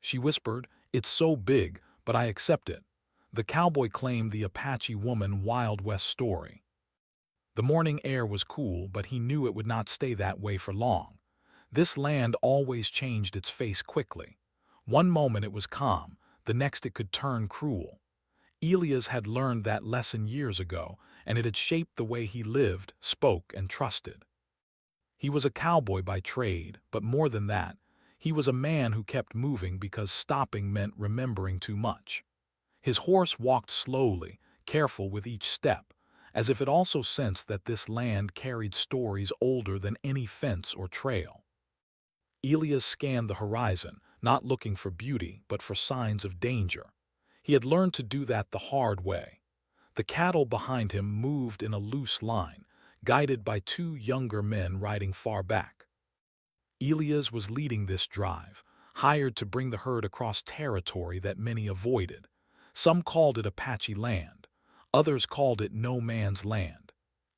she whispered. "It's so big, but I accept it." The cowboy claimed the Apache woman Wild West story. The morning air was cool, but he knew it would not stay that way for long. This land always changed its face quickly. One moment it was calm, the next it could turn cruel. Elias had learned that lesson years ago, and it had shaped the way he lived, spoke, and trusted. He was a cowboy by trade, but more than that, he was a man who kept moving because stopping meant remembering too much. His horse walked slowly, careful with each step, as if it also sensed that this land carried stories older than any fence or trail. Elias scanned the horizon, not looking for beauty, but for signs of danger. He had learned to do that the hard way. The cattle behind him moved in a loose line, guided by two younger men riding far back. Elias was leading this drive, hired to bring the herd across territory that many avoided. Some called it Apache land. Others called it no man's land.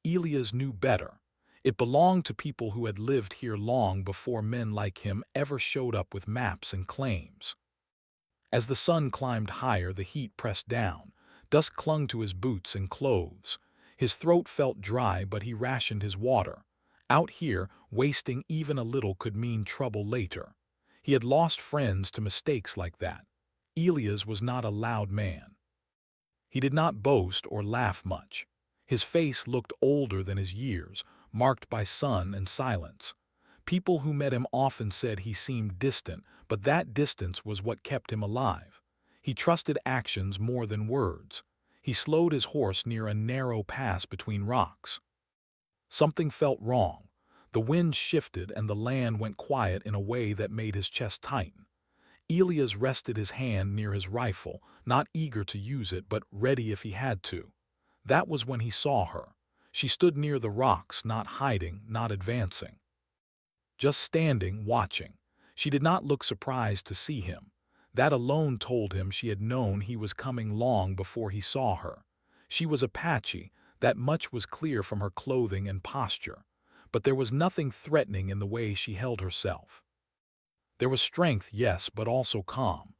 Elias knew better. It belonged to people who had lived here long before men like him ever showed up with maps and claims. As the sun climbed higher, the heat pressed down. Dust clung to his boots and clothes. His throat felt dry, but he rationed his water. Out here, wasting even a little could mean trouble later. He had lost friends to mistakes like that. Elias was not a loud man. He did not boast or laugh much. His face looked older than his years, marked by sun and silence. People who met him often said he seemed distant, but that distance was what kept him alive. He trusted actions more than words. He slowed his horse near a narrow pass between rocks. Something felt wrong. The wind shifted and the land went quiet in a way that made his chest tighten. Elias rested his hand near his rifle, not eager to use it, but ready if he had to. That was when he saw her. She stood near the rocks, not hiding, not advancing. Just standing, watching. She did not look surprised to see him. That alone told him she had known he was coming long before he saw her. She was Apache, that much was clear from her clothing and posture. But there was nothing threatening in the way she held herself. There was strength, yes, but also calm.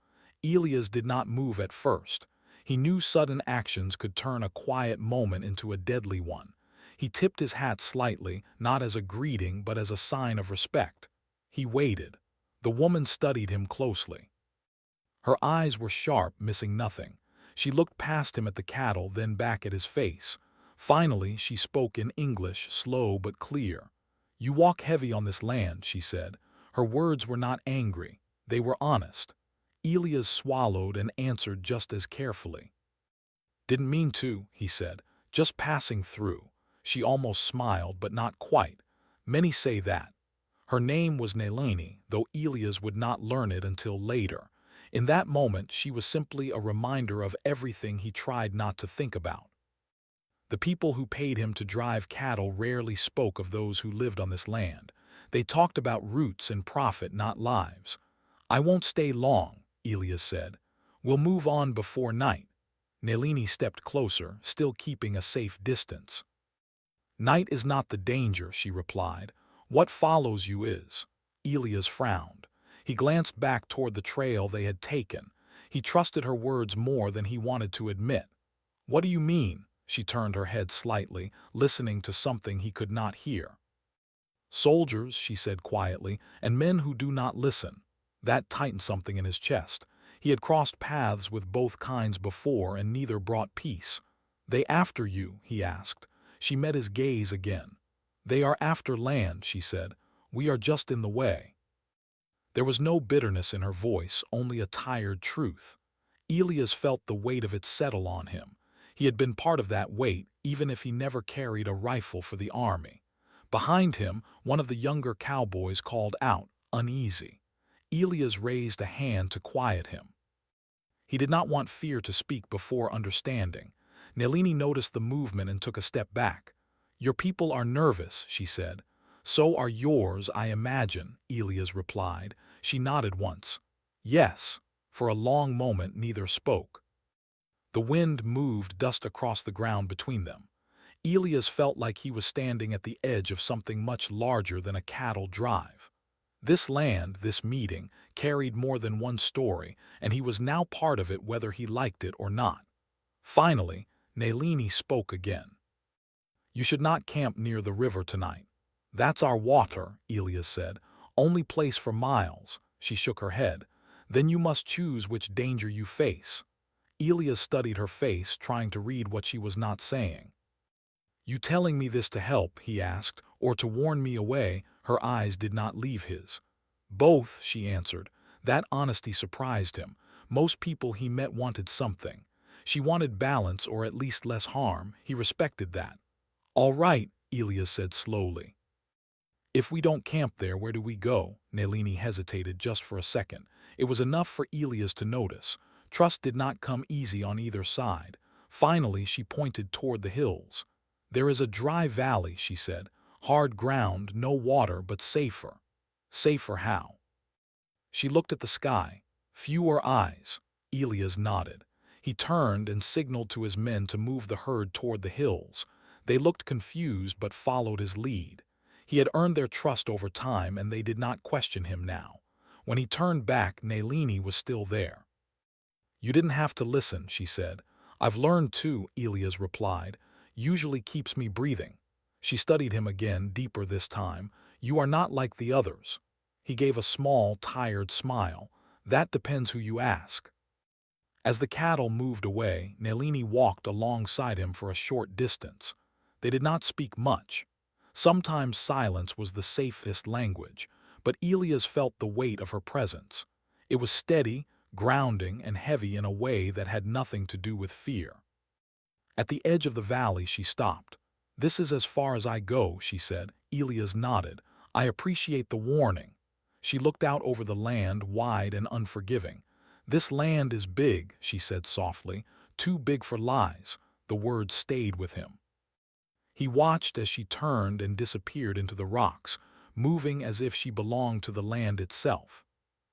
Elias did not move at first. He knew sudden actions could turn a quiet moment into a deadly one. He tipped his hat slightly, not as a greeting but as a sign of respect. He waited. The woman studied him closely. Her eyes were sharp, missing nothing. She looked past him at the cattle, then back at his face. Finally, she spoke in English, slow but clear. "You walk heavy on this land," she said. Her words were not angry. They were honest. Elias swallowed and answered just as carefully. "Didn't mean to," he said. "Just passing through." She almost smiled, but not quite. Many say that. Her name was Nelani, though Elias would not learn it until later. In that moment, she was simply a reminder of everything he tried not to think about. The people who paid him to drive cattle rarely spoke of those who lived on this land. They talked about roots and profit, not lives. "I won't stay long," Elias said. "We'll move on before night." Nelani stepped closer, still keeping a safe distance. "Night is not the danger," she replied. "What follows you is." Elias frowned. He glanced back toward the trail they had taken. He trusted her words more than he wanted to admit. "What do you mean?" She turned her head slightly, listening to something he could not hear. "Soldiers," she said quietly, "and men who do not listen." That tightened something in his chest. He had crossed paths with both kinds before, and neither brought peace. "They after you?" he asked. She met his gaze again. "They are after land," she said. "We are just in the way." There was no bitterness in her voice, only a tired truth. Elias felt the weight of it settle on him. He had been part of that weight, even if he never carried a rifle for the army. Behind him, one of the younger cowboys called out, uneasy. Elias raised a hand to quiet him. He did not want fear to speak before understanding. Nelani noticed the movement and took a step back. "Your people are nervous," she said. "So are yours, I imagine," Elias replied. She nodded once. "Yes." For a long moment neither spoke. The wind moved dust across the ground between them. Elias felt like he was standing at the edge of something much larger than a cattle drive. This land, this meeting, carried more than one story, and he was now part of it whether he liked it or not. Finally, Nalini spoke again. "You should not camp near the river tonight." "That's our water," Elias said. "Only place for miles." She shook her head. "Then you must choose which danger you face." Elias studied her face, trying to read what she was not saying. "You telling me this to help," he asked, "or to warn me away?" Her eyes did not leave his. "Both," she answered. That honesty surprised him. Most people he met wanted something. She wanted balance or at least less harm. He respected that. "All right," Elias said slowly. "If we don't camp there, where do we go?" Nalini hesitated just for a second. It was enough for Elias to notice. Trust did not come easy on either side. Finally, she pointed toward the hills. "There is a dry valley," she said. "Hard ground, no water, but safer." "Safer how?" She looked at the sky. "Fewer eyes." Elias nodded. He turned and signaled to his men to move the herd toward the hills. They looked confused but followed his lead. He had earned their trust over time, and they did not question him now. When he turned back, Nalini was still there. "You didn't have to listen," she said. "I've learned too," Elias replied. "Usually keeps me breathing." She studied him again, deeper this time. "You are not like the others." He gave a small, tired smile. "That depends who you ask." As the cattle moved away, Nalini walked alongside him for a short distance. They did not speak much. Sometimes silence was the safest language, but Elias felt the weight of her presence. It was steady, grounding, and heavy in a way that had nothing to do with fear. At the edge of the valley, she stopped. "This is as far as I go," she said. Elias nodded. "I appreciate the warning." She looked out over the land, wide and unforgiving. "This land is big," she said softly. "Too big for lies." The words stayed with him. He watched as she turned and disappeared into the rocks, moving as if she belonged to the land itself.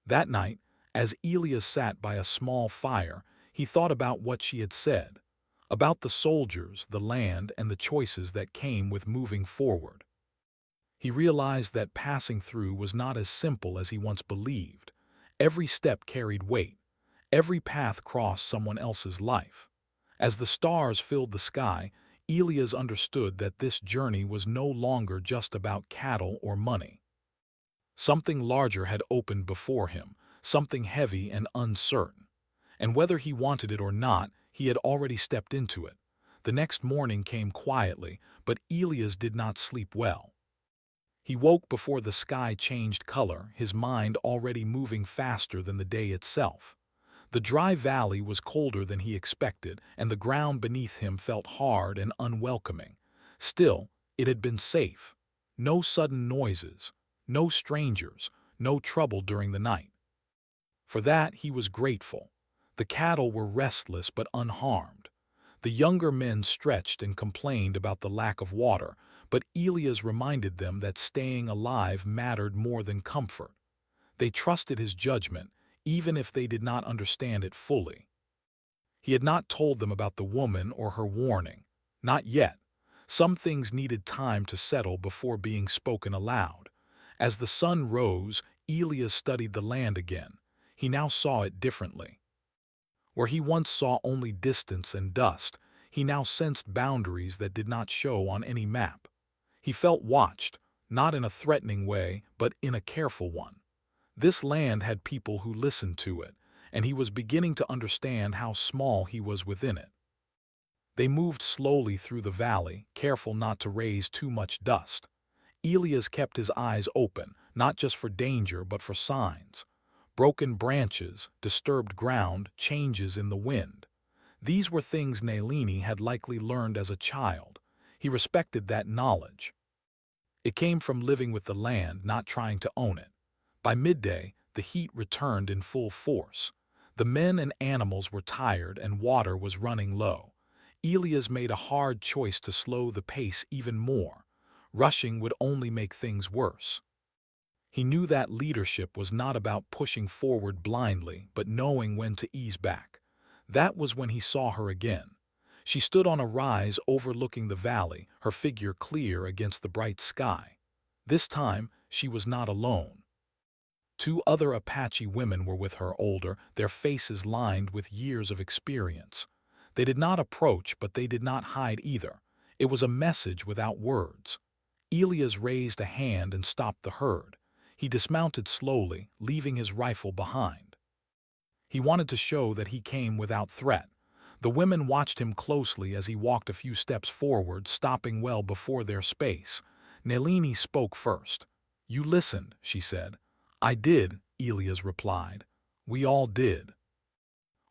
That night, as Elias sat by a small fire, he thought about what she had said, about the soldiers, the land, and the choices that came with moving forward. He realized that passing through was not as simple as he once believed. Every step carried weight. Every path crossed someone else's life. As the stars filled the sky, Elias understood that this journey was no longer just about cattle or money. Something larger had opened before him, something heavy and uncertain. And whether he wanted it or not, he had already stepped into it. The next morning came quietly, but Elias did not sleep well. He woke before the sky changed color, his mind already moving faster than the day itself. The dry valley was colder than he expected, and the ground beneath him felt hard and unwelcoming. Still, it had been safe. No sudden noises, no strangers, no trouble during the night. For that he was grateful. The cattle were restless but unharmed. The younger men stretched and complained about the lack of water, but Elias reminded them that staying alive mattered more than comfort. They trusted his judgment, even if they did not understand it fully. He had not told them about the woman or her warning. Not yet. Some things needed time to settle before being spoken aloud. As the sun rose, Elias studied the land again. He now saw it differently. Where he once saw only distance and dust, he now sensed boundaries that did not show on any map. He felt watched, not in a threatening way, but in a careful one. This land had people who listened to it, and he was beginning to understand how small he was within it. They moved slowly through the valley, careful not to raise too much dust. Elias kept his eyes open, not just for danger but for signs. Broken branches, disturbed ground, changes in the wind. These were things Nalini had likely learned as a child. He respected that knowledge. It came from living with the land, not trying to own it. By midday, the heat returned in full force. The men and animals were tired and water was running low. Elias made a hard choice to slow the pace even more. Rushing would only make things worse. He knew that leadership was not about pushing forward blindly, but knowing when to ease back. That was when he saw her again. She stood on a rise overlooking the valley, her figure clear against the bright sky. This time, she was not alone. Two other Apache women were with her, older, their faces lined with years of experience. They did not approach, but they did not hide either. It was a message without words. Elias raised a hand and stopped the herd. He dismounted slowly, leaving his rifle behind. He wanted to show that he came without threat. The women watched him closely as he walked a few steps forward, stopping well before their space. Nalini spoke first. "You listened," she said. "I did," Elias replied. "We all did."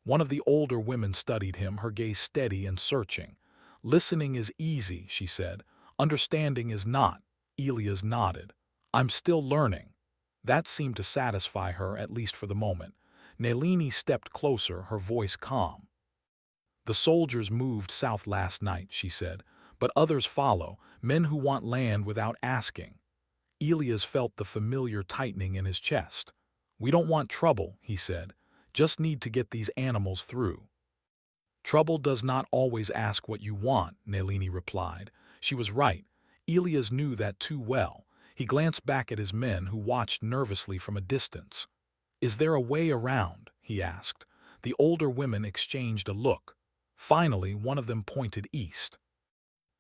One of the older women studied him, her gaze steady and searching. "Listening is easy," she said. "Understanding is not." Elias nodded. "I'm still learning." That seemed to satisfy her, at least for the moment. Nalini stepped closer, her voice calm. "The soldiers moved south last night," she said, "but others follow, men who want land without asking." Elias felt the familiar tightening in his chest. "We don't want trouble," he said, "just need to get these animals through." "Trouble does not always ask what you want," Nalini replied. She was right. Elias knew that too well. He glanced back at his men, who watched nervously from a distance. "Is there a way around?" he asked. The older women exchanged a look. Finally, one of them pointed east.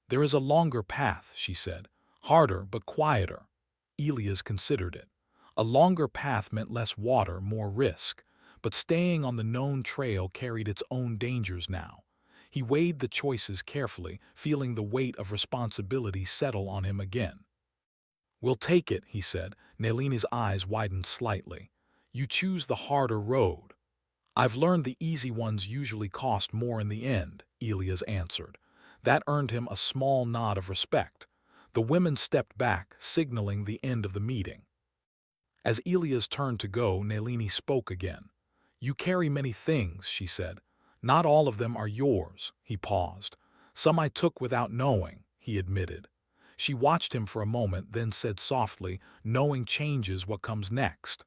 "There is a longer path," she said. "Harder, but quieter." Elias considered it. A longer path meant less water, more risk. But staying on the known trail carried its own dangers now. He weighed the choices carefully, feeling the weight of responsibility settle on him again. "We'll take it," he said. Nalini's eyes widened slightly. "You choose the harder road." "I've learned the easy ones usually cost more in the end," Elias answered. That earned him a small nod of respect. The women stepped back, signaling the end of the meeting. As Elias turned to go, Nalini spoke again. "You carry many things," she said. "Not all of them are yours." He paused. "Some I took without knowing," he admitted. She watched him for a moment, then said softly, "Knowing changes what comes next."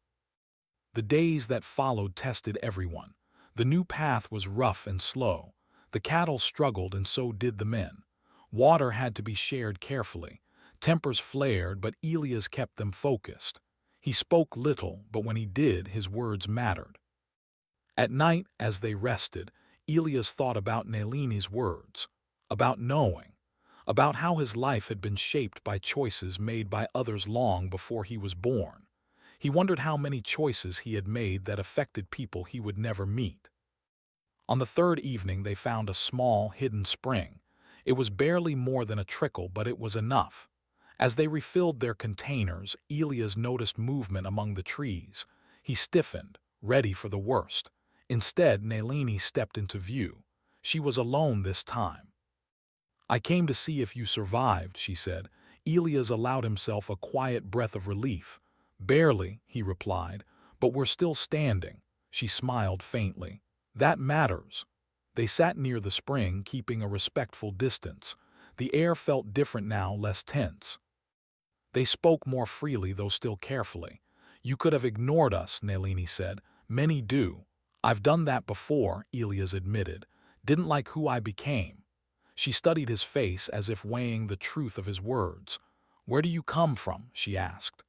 The days that followed tested everyone. The new path was rough and slow. The cattle struggled, and so did the men. Water had to be shared carefully. Tempers flared, but Elias kept them focused. He spoke little, but when he did, his words mattered. At night, as they rested, Elias thought about Nalini's words, about knowing, about how his life had been shaped by choices made by others long before he was born. He wondered how many choices he had made that affected people he would never meet. On the third evening, they found a small, hidden spring. It was barely more than a trickle, but it was enough. As they refilled their containers, Elias noticed movement among the trees. He stiffened, ready for the worst. Instead, Nalini stepped into view. She was alone this time. "I came to see if you survived," she said. Elias allowed himself a quiet breath of relief. "Barely," he replied, "but we're still standing." She smiled faintly. "That matters." They sat near the spring, keeping a respectful distance. The air felt different now, less tense. They spoke more freely, though still carefully. "You could have ignored us," Nalini said. "Many do." "I've done that before," Elias admitted. "Didn't like who I became." She studied his face as if weighing the truth of his words. "Where do you come from?" she asked.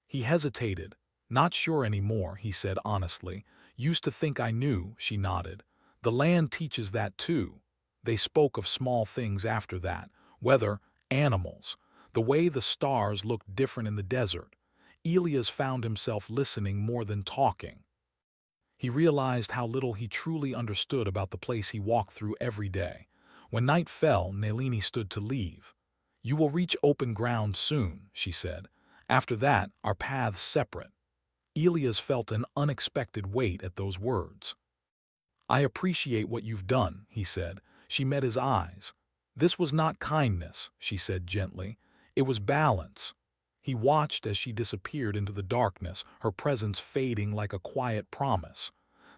He hesitated. "Not sure anymore," he said honestly. "Used to think I knew," she nodded. "The land teaches that too." They spoke of small things after that. Weather, animals, the way the stars looked different in the desert. Elias found himself listening more than talking. He realized how little he truly understood about the place he walked through every day. When night fell, Nalini stood to leave. "You will reach open ground soon," she said. "After that, our paths separate." Elias felt an unexpected weight at those words. "I appreciate what you've done," he said. She met his eyes. "This was not kindness," she said gently. "It was balance." He watched as she disappeared into the darkness, her presence fading like a quiet promise.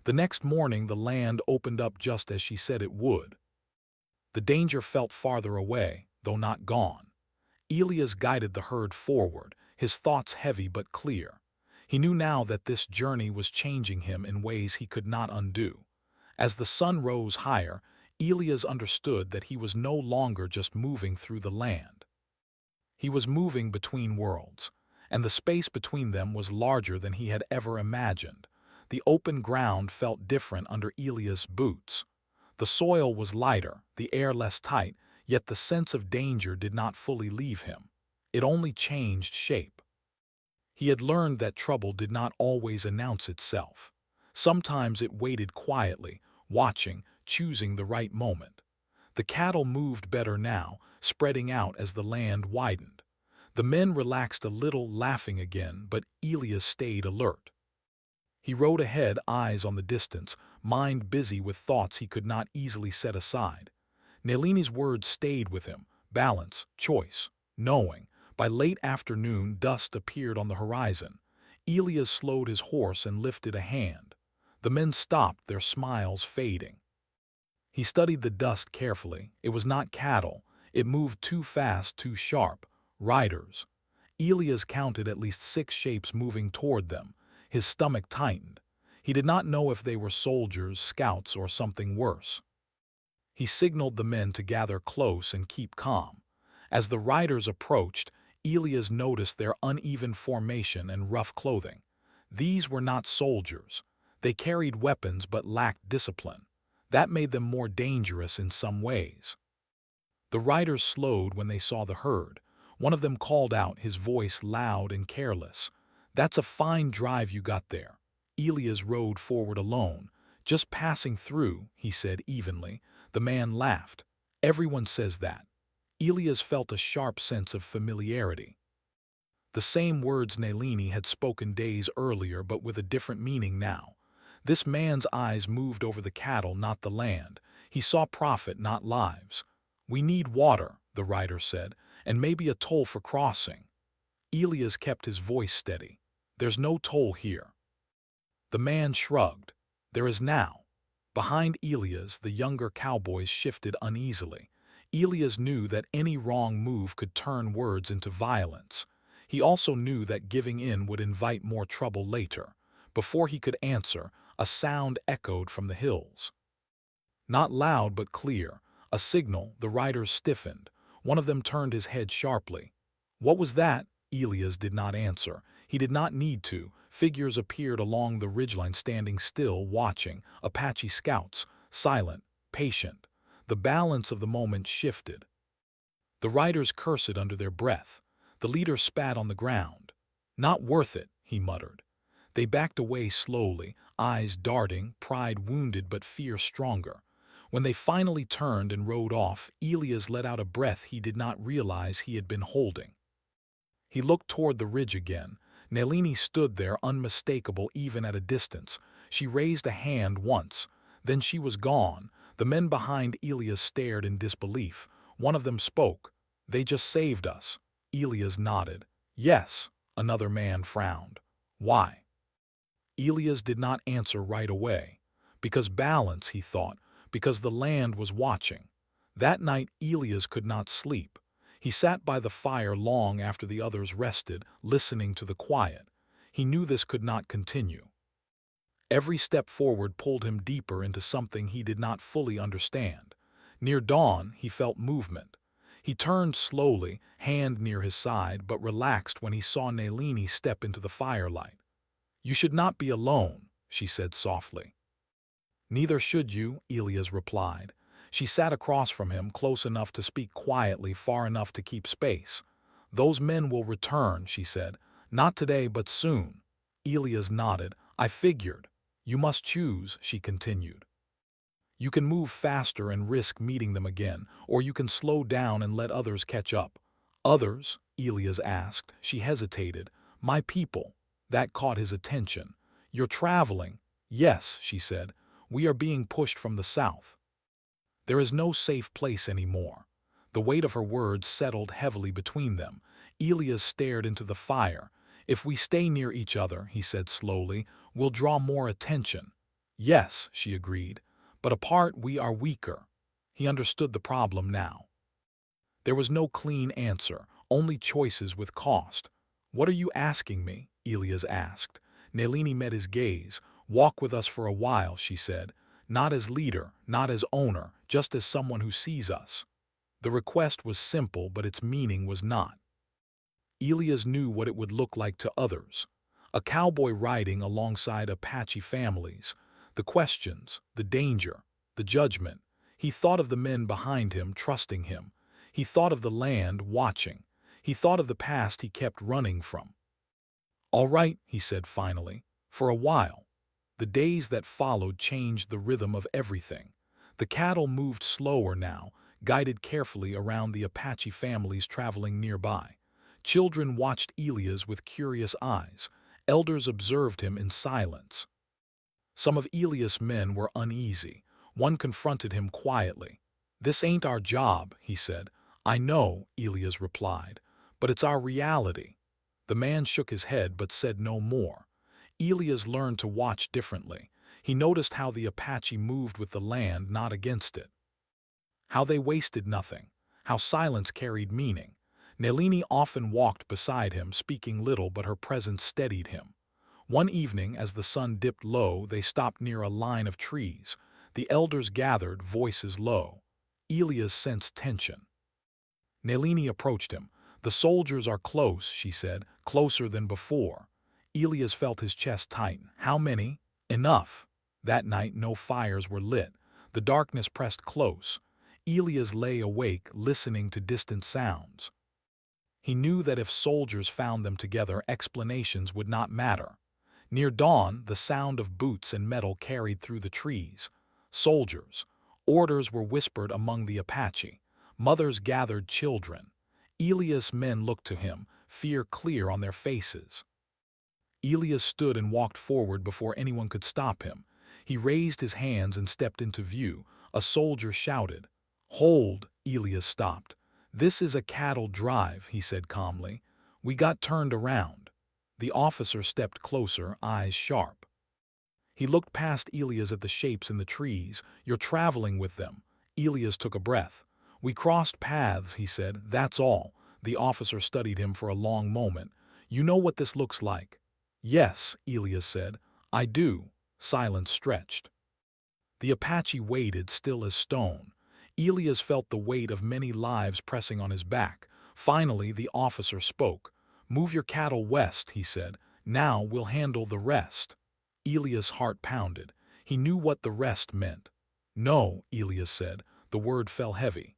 The next morning, the land opened up just as she said it would. The danger felt farther away, though not gone. Elias guided the herd forward, his thoughts heavy but clear. He knew now that this journey was changing him in ways he could not undo. As the sun rose higher, Elias understood that he was no longer just moving through the land. He was moving between worlds. and the space between them was larger than he had ever imagined. The open ground felt different under Elias's boots. The soil was lighter, the air less tight, yet the sense of danger did not fully leave him. It only changed shape. He had learned that trouble did not always announce itself. Sometimes it waited quietly, watching, choosing the right moment. The cattle moved better now, spreading out as the land widened. The men relaxed a little, laughing again, but Elias stayed alert. He rode ahead, eyes on the distance, mind busy with thoughts he could not easily set aside. Nalini's words stayed with him: balance, choice, knowing. By late afternoon, dust appeared on the horizon. Elias slowed his horse and lifted a hand. The men stopped, their smiles fading. He studied the dust carefully. It was not cattle. It moved too fast, too sharp. Riders. Elias counted at least 6 shapes moving toward them. His stomach tightened. He did not know if they were soldiers, scouts, or something worse. He signaled the men to gather close and keep calm. As the riders approached, Elias noticed their uneven formation and rough clothing. These were not soldiers. They carried weapons but lacked discipline. That made them more dangerous in some ways. The riders slowed when they saw the herd. One of them called out, his voice loud and careless. "That's a fine drive you got there." Elias rode forward alone. "Just passing through," he said evenly. The man laughed. "Everyone says that." Elias felt a sharp sense of familiarity. The same words Nalini had spoken days earlier, but with a different meaning now. This man's eyes moved over the cattle, not the land. He saw profit, not lives. "We need water," the rider said, "and maybe a toll for crossing." Elias kept his voice steady. "There's no toll here." The man shrugged. "There is now." Behind Elias, the younger cowboys shifted uneasily. Elias knew that any wrong move could turn words into violence. He also knew that giving in would invite more trouble later. Before he could answer, a sound echoed from the hills. Not loud but clear. A signal. The riders stiffened. One of them turned his head sharply. "What was that?" Elias did not answer. He did not need to. Figures appeared along the ridgeline, standing still, watching. Apache scouts, silent, patient. The balance of the moment shifted. The riders cursed under their breath. The leader spat on the ground. "Not worth it," he muttered. They backed away slowly, eyes darting, pride wounded but fear stronger. When they finally turned and rode off, Elias let out a breath he did not realize he had been holding. He looked toward the ridge again. Nalini stood there, unmistakable even at a distance. She raised a hand once. Then she was gone. The men behind Elias stared in disbelief. One of them spoke. "They just saved us." Elias nodded. "Yes." Another man frowned. "Why?" Elias did not answer right away. Because balance, he thought. Because the land was watching. That night Elias could not sleep. He sat by the fire long after the others rested, listening to the quiet. He knew this could not continue. Every step forward pulled him deeper into something he did not fully understand. Near dawn, he felt movement. He turned slowly, hand near his side, but relaxed when he saw Nalini step into the firelight. "You should not be alone," she said softly. "Neither should you," Elias replied. She sat across from him, close enough to speak quietly, far enough to keep space. "Those men will return," she said. "Not today, but soon." Elias nodded. "I figured." "You must choose," she continued. "You can move faster and risk meeting them again, or you can slow down and let others catch up." "Others?" Elias asked. She hesitated. "My people." That caught his attention. "You're traveling?" "Yes," she said. "We are being pushed from the south." There is no safe place anymore. The weight of her words settled heavily between them. Elias stared into the fire. "If we stay near each other," he said slowly, "we'll draw more attention." "Yes," she agreed, "but apart we are weaker." He understood the problem now. There was no clean answer, only choices with cost. "What are you asking me?" Elias asked. Nalini met his gaze. "Walk with us for a while," she said. "Not as leader, not as owner, just as someone who sees us." The request was simple, but its meaning was not. Elias knew what it would look like to others. A cowboy riding alongside Apache families. The questions, the danger, the judgment. He thought of the men behind him trusting him. He thought of the land watching. He thought of the past he kept running from. "All right," he said finally, "for a while." The days that followed changed the rhythm of everything. The cattle moved slower now, guided carefully around the Apache families traveling nearby. Children watched Elias with curious eyes. Elders observed him in silence. Some of Elias' men were uneasy. One confronted him quietly. "This ain't our job," he said. "I know," Elias replied, "but it's our reality." The man shook his head but said no more. Elias learned to watch differently. He noticed how the Apache moved with the land, not against it. How they wasted nothing. How silence carried meaning. Nalini often walked beside him, speaking little, but her presence steadied him. One evening, as the sun dipped low, they stopped near a line of trees. The elders gathered, voices low. Elias sensed tension. Nalini approached him. "The soldiers are close," she said, "closer than before." Elias felt his chest tighten. "How many?" "Enough." That night no fires were lit. The darkness pressed close. Elias lay awake, listening to distant sounds. He knew that if soldiers found them together, explanations would not matter. Near dawn, the sound of boots and metal carried through the trees. Soldiers. Orders were whispered among the Apache. Mothers gathered children. Elias' men looked to him, fear clear on their faces. Elias stood and walked forward before anyone could stop him. He raised his hands and stepped into view. A soldier shouted. "Hold!" Elias stopped. "This is a cattle drive," he said calmly. "We got turned around." The officer stepped closer, eyes sharp. He looked past Elias at the shapes in the trees. "You're traveling with them." Elias took a breath. "We crossed paths," he said. "That's all." The officer studied him for a long moment. "You know what this looks like?" "Yes," Elias said. "I do." Silence stretched. The Apache waited, still as stone. Elias felt the weight of many lives pressing on his back. Finally, the officer spoke. "Move your cattle west," he said. "Now we'll handle the rest." Elias' heart pounded. He knew what the rest meant. "No," Elias said. The word fell heavy.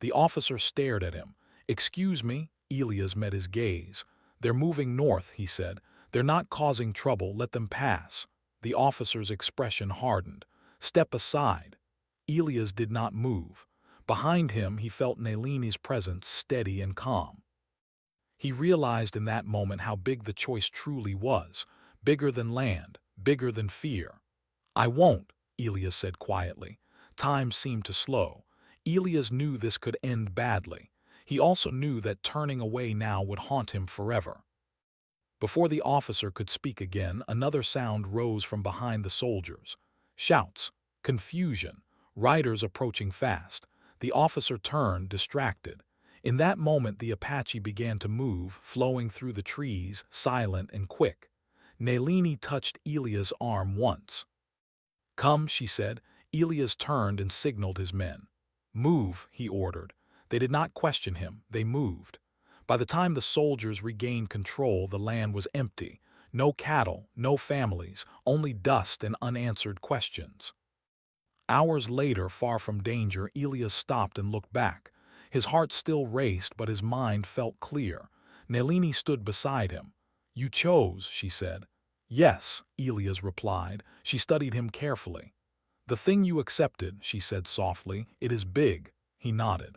The officer stared at him. "Excuse me?" Elias met his gaze. "They're moving north," he said. "They're not causing trouble. Let them pass." The officer's expression hardened. "Step aside." Elias did not move. Behind him he felt Nalini's presence, steady and calm. He realized in that moment how big the choice truly was. Bigger than land, bigger than fear. "I won't," Elias said quietly. Time seemed to slow. Elias knew this could end badly. He also knew that turning away now would haunt him forever. Before the officer could speak again, another sound rose from behind the soldiers. Shouts, confusion, riders approaching fast. The officer turned, distracted. In that moment the Apache began to move, flowing through the trees, silent and quick. Nalini touched Elias' arm once. "Come," she said. Elias turned and signaled his men. "Move," he ordered. They did not question him, they moved. By the time the soldiers regained control, the land was empty. No cattle, no families, only dust and unanswered questions. Hours later, far from danger, Elias stopped and looked back. His heart still raced, but his mind felt clear. Nalini stood beside him. "You chose," she said. "Yes," Elias replied. She studied him carefully. "The thing you accepted," she said softly, "it is big." He nodded.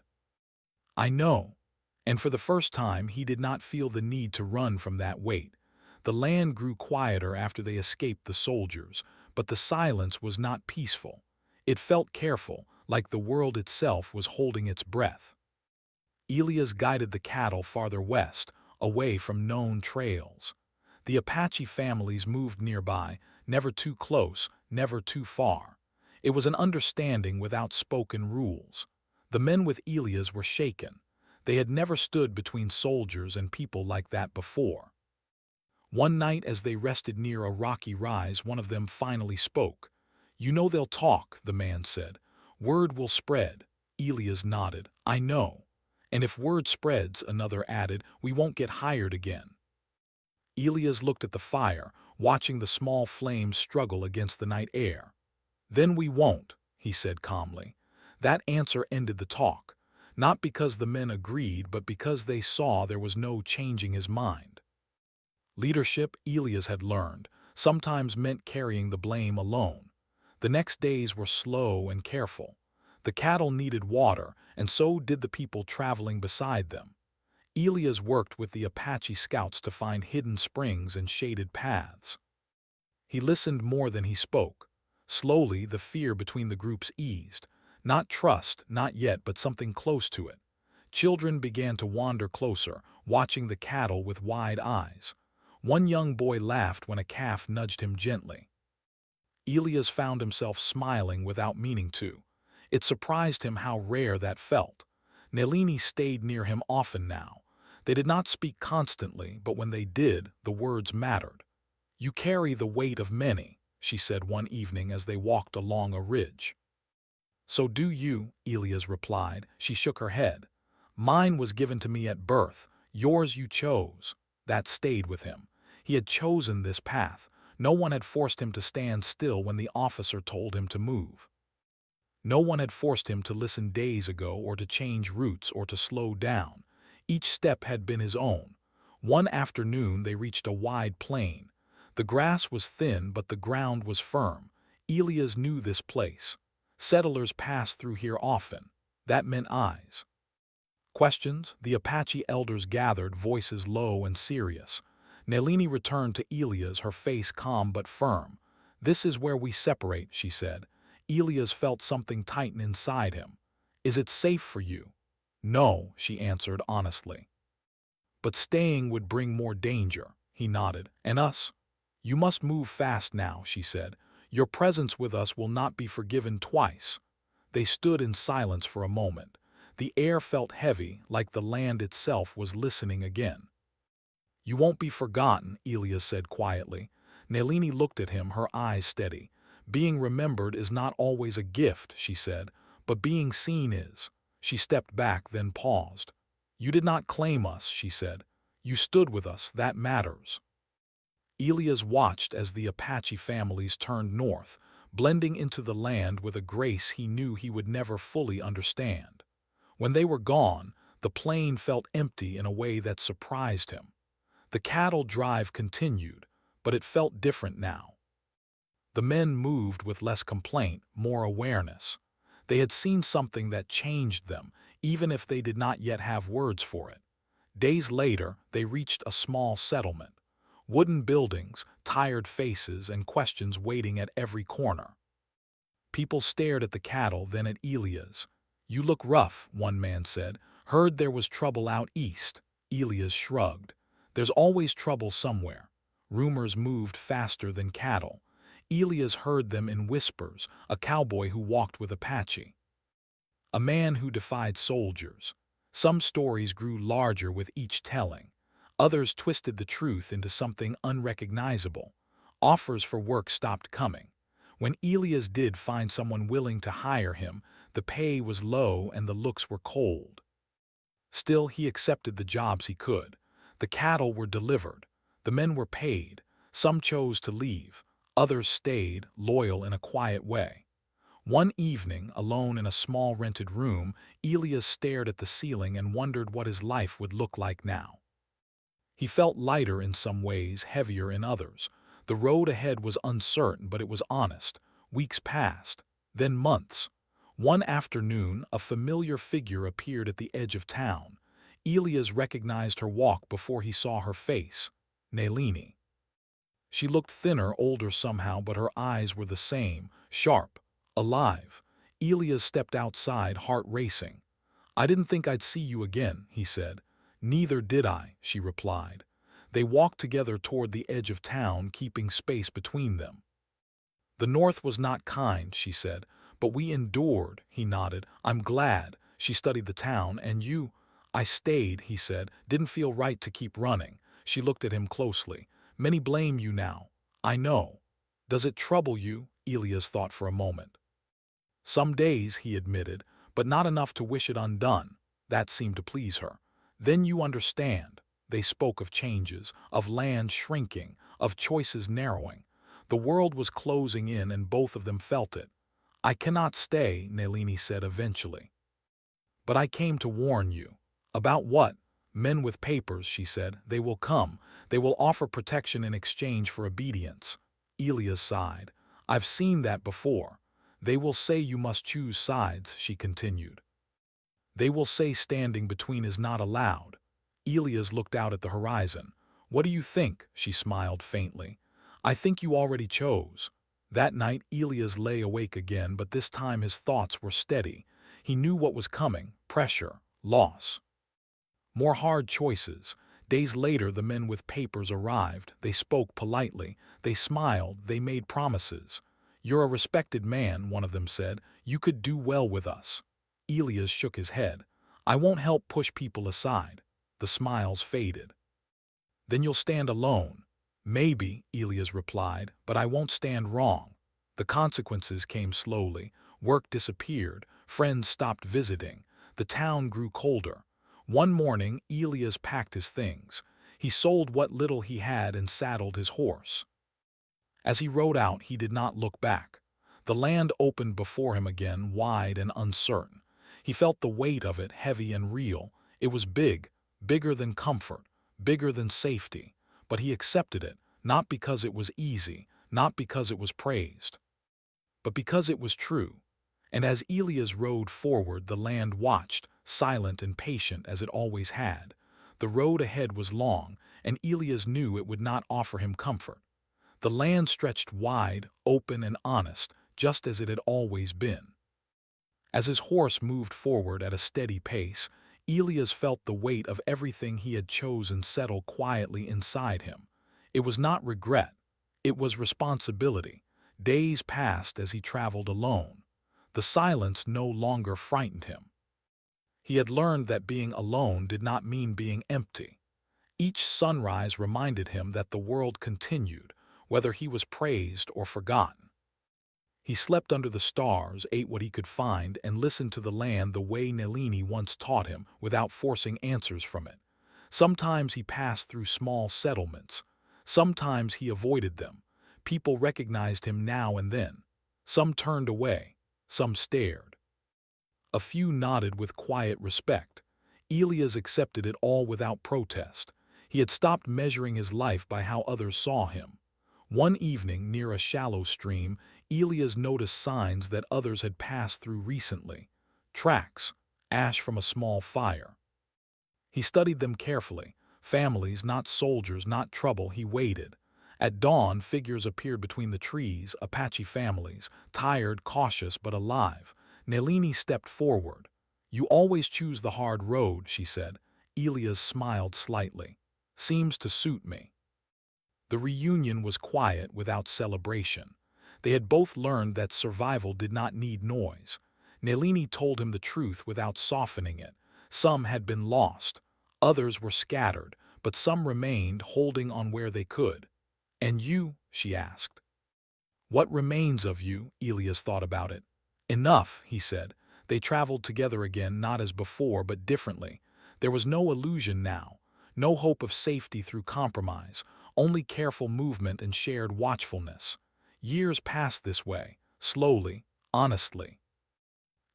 "I know." And for the first time, he did not feel the need to run from that weight. The land grew quieter after they escaped the soldiers, but the silence was not peaceful. It felt careful, like the world itself was holding its breath. Elias guided the cattle farther west, away from known trails. The Apache families moved nearby, never too close, never too far. It was an understanding without spoken rules. The men with Elias were shaken. They had never stood between soldiers and people like that before. One night, as they rested near a rocky rise, one of them finally spoke. "You know they'll talk," the man said. "Word will spread." Elias nodded. "I know." And if word spreads, another added, we won't get hired again. Elias looked at the fire, watching the small flames struggle against the night air. Then we won't, he said calmly. That answer ended the talk, not because the men agreed, but because they saw there was no changing his mind. Leadership, Elias had learned, sometimes meant carrying the blame alone. The next days were slow and careful. The cattle needed water, and so did the people traveling beside them. Elias worked with the Apache scouts to find hidden springs and shaded paths. He listened more than he spoke. Slowly, the fear between the groups eased. Not trust, not yet, but something close to it. Children began to wander closer, watching the cattle with wide eyes. One young boy laughed when a calf nudged him gently. Elias found himself smiling without meaning to. It surprised him how rare that felt. Nelini stayed near him often now. They did not speak constantly, but when they did, the words mattered. You carry the weight of many, she said one evening as they walked along a ridge. So do you, Elias replied. She shook her head. Mine was given to me at birth, yours you chose. That stayed with him. He had chosen this path. No one had forced him to stand still when the officer told him to move. No one had forced him to listen days ago or to change routes or to slow down. Each step had been his own. One afternoon they reached a wide plain. The grass was thin, but the ground was firm. Elias knew this place. Settlers passed through here often. That meant eyes. Questions? The Apache elders gathered, voices low and serious. Nelini returned to Elias, her face calm but firm. This is where we separate, she said. Elias felt something tighten inside him. Is it safe for you? No, she answered honestly. But staying would bring more danger, he nodded. And us? You must move fast now, she said. Your presence with us will not be forgiven twice. They stood in silence for a moment. The air felt heavy, like the land itself was listening again. You won't be forgotten, Elias said quietly. Nelini looked at him, her eyes steady. Being remembered is not always a gift, she said, but being seen is. She stepped back, then paused. You did not claim us, she said. You stood with us, that matters. Elias watched as the Apache families turned north, blending into the land with a grace he knew he would never fully understand. When they were gone, the plain felt empty in a way that surprised him. The cattle drive continued, but it felt different now. The men moved with less complaint, more awareness. They had seen something that changed them, even if they did not yet have words for it. Days later, they reached a small settlement. Wooden buildings, tired faces, and questions waiting at every corner. People stared at the cattle, then at Elias. You look rough, one man said. Heard there was trouble out east. Elias shrugged. There's always trouble somewhere. Rumors moved faster than cattle. Elias heard them in whispers, a cowboy who walked with Apache. A man who defied soldiers. Some stories grew larger with each telling. Others twisted the truth into something unrecognizable. Offers for work stopped coming. When Elias did find someone willing to hire him, the pay was low and the looks were cold. Still, he accepted the jobs he could. The cattle were delivered. The men were paid. Some chose to leave. Others stayed, loyal in a quiet way. One evening, alone in a small rented room, Elias stared at the ceiling and wondered what his life would look like now. He felt lighter in some ways, heavier in others. The road ahead was uncertain, but it was honest. Weeks passed, then months. One afternoon, a familiar figure appeared at the edge of town. Elias recognized her walk before he saw her face. Nelini. She looked thinner, older somehow, but her eyes were the same, sharp, alive. Elias stepped outside, heart racing. I didn't think I'd see you again, he said. Neither did I, she replied. They walked together toward the edge of town, keeping space between them. The North was not kind, she said, but we endured, he nodded. I'm glad. She studied the town, and you? I stayed, he said. Didn't feel right to keep running. She looked at him closely. Many blame you now. I know. Does it trouble you? Elias thought for a moment. Some days, he admitted, but not enough to wish it undone. That seemed to please her. Then you understand. They spoke of changes, of land shrinking, of choices narrowing. The world was closing in and both of them felt it. I cannot stay, Nalini said eventually. But I came to warn you. About what? Men with papers, she said. They will come. They will offer protection in exchange for obedience. Elias sighed. I've seen that before. They will say you must choose sides, she continued. They will say standing between is not allowed. Elias looked out at the horizon. What do you think? She smiled faintly. I think you already chose. That night Elias lay awake again, but this time his thoughts were steady. He knew what was coming: pressure, loss. More hard choices. Days later the men with papers arrived. They spoke politely. They smiled. They made promises. You're a respected man, one of them said. You could do well with us. Elias shook his head. I won't help push people aside. The smiles faded. Then you'll stand alone. Maybe, Elias replied, but I won't stand wrong. The consequences came slowly. Work disappeared. Friends stopped visiting. The town grew colder. One morning, Elias packed his things. He sold what little he had and saddled his horse. As he rode out, he did not look back. The land opened before him again, wide and uncertain. He felt the weight of it, heavy and real. It was big, bigger than comfort, bigger than safety. But he accepted it, not because it was easy, not because it was praised, but because it was true. And as Elias rode forward, the land watched, silent and patient as it always had. The road ahead was long, and Elias knew it would not offer him comfort. The land stretched wide, open and honest, just as it had always been. As his horse moved forward at a steady pace, Elias felt the weight of everything he had chosen settle quietly inside him. It was not regret. It was responsibility. Days passed as he traveled alone. The silence no longer frightened him. He had learned that being alone did not mean being empty. Each sunrise reminded him that the world continued, whether he was praised or forgotten. He slept under the stars, ate what he could find, and listened to the land the way Nalini once taught him, without forcing answers from it. Sometimes he passed through small settlements. Sometimes he avoided them. People recognized him now and then. Some turned away. Some stared. A few nodded with quiet respect. Elias accepted it all without protest. He had stopped measuring his life by how others saw him. One evening, near a shallow stream, Elias noticed signs that others had passed through recently. Tracks, ash from a small fire. He studied them carefully. Families, not soldiers, not trouble. He waited. At dawn, figures appeared between the trees, Apache families, tired, cautious, but alive. Nalini stepped forward. You always choose the hard road, she said. Elias smiled slightly. Seems to suit me. The reunion was quiet, without celebration. They had both learned that survival did not need noise. Nalini told him the truth without softening it. Some had been lost. Others were scattered, but some remained, holding on where they could. And you? She asked. What remains of you? Elias thought about it. Enough, he said. They traveled together again, not as before, but differently. There was no illusion now, no hope of safety through compromise, only careful movement and shared watchfulness. Years passed this way, slowly, honestly.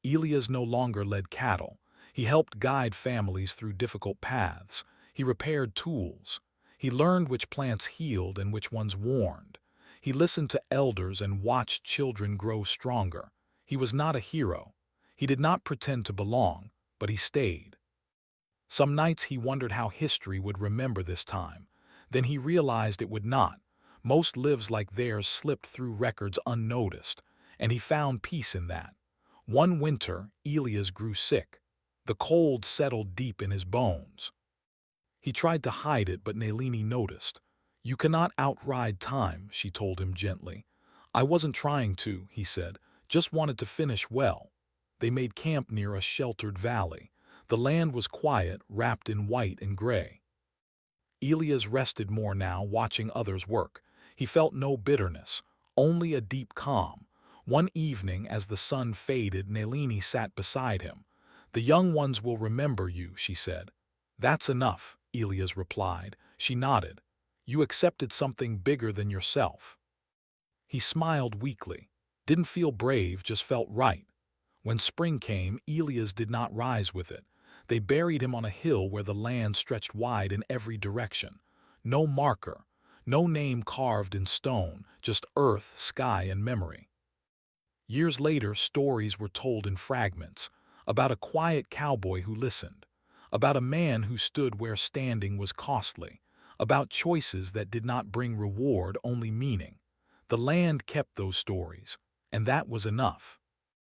Elias no longer led cattle. He helped guide families through difficult paths. He repaired tools. He learned which plants healed and which ones warned. He listened to elders and watched children grow stronger. He was not a hero. He did not pretend to belong, but he stayed. Some nights he wondered how history would remember this time. Then he realized it would not. Most lives like theirs slipped through records unnoticed, and he found peace in that. One winter, Elias grew sick. The cold settled deep in his bones. He tried to hide it, but Nalini noticed. You cannot outride time, she told him gently. I wasn't trying to, he said, just wanted to finish well. They made camp near a sheltered valley. The land was quiet, wrapped in white and gray. Elias rested more now, watching others work. He felt no bitterness, only a deep calm. One evening, as the sun faded, Nalini sat beside him. "The young ones will remember you," she said. "That's enough," Elias replied. She nodded. "You accepted something bigger than yourself." He smiled weakly. Didn't feel brave, just felt right. When spring came, Elias did not rise with it. They buried him on a hill where the land stretched wide in every direction. No marker, no name carved in stone, just earth, sky, and memory. Years later, stories were told in fragments, about a quiet cowboy who listened, about a man who stood where standing was costly, about choices that did not bring reward, only meaning. The land kept those stories, and that was enough.